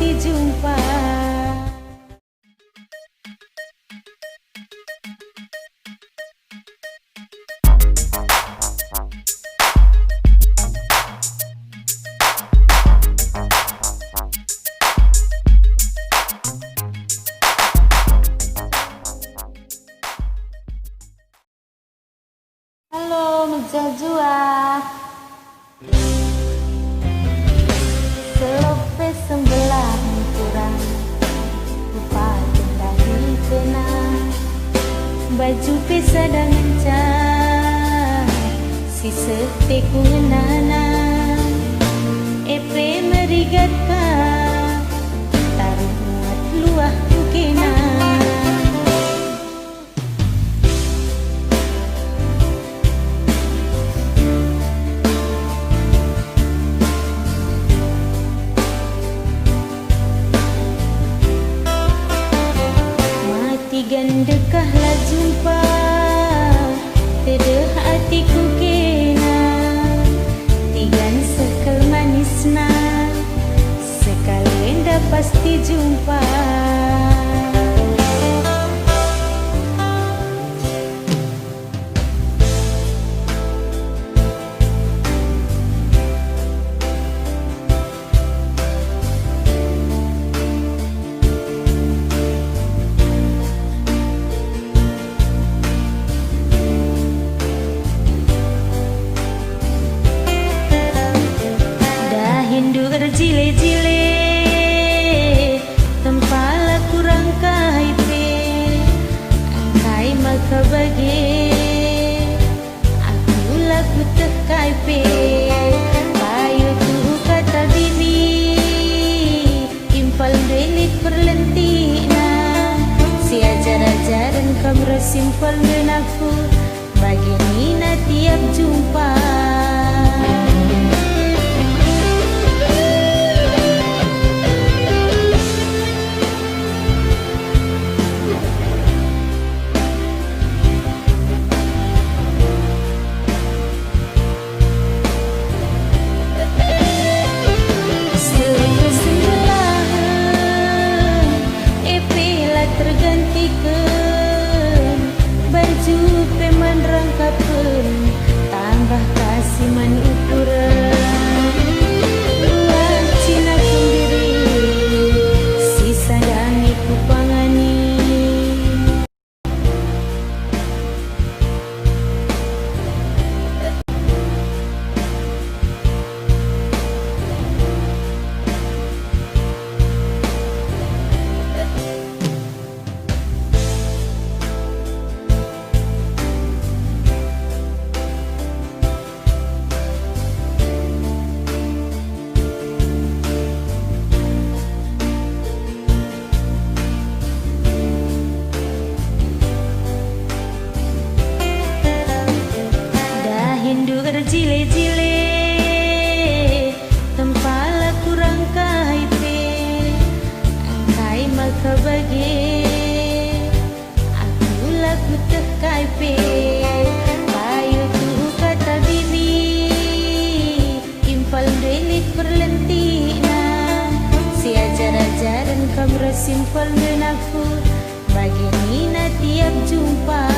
pasti jumpa. Halo Mejajua, selope sembelah kurang rupa dahi kena baju pesadang encah si seteku ngenana epe merigatkan taruh muat luah kena. Gandekahlah jumpa tedeh hatiku kena tigan sekel manisna sekali dah pasti jumpa. Jile-jile tempala kurang kaipe angkai maka bagi aku laku tekaipe payu tu kata bibi impal delit perlentina si ajar-ajaran kamera simpel menaku bagi Nina tiap jumpa. Tergantikan baju peman rangkapan tambah kasih man ukuran luar Cina sendiri sisa dangi kupangani. Jile-jile tempala kurang kaipe angkai maka bagi aku laku tekaipe payu tu kata bibi impal delit perlentina si ajar-ajaran kamera simpel menaku bagi Nina tiap jumpa.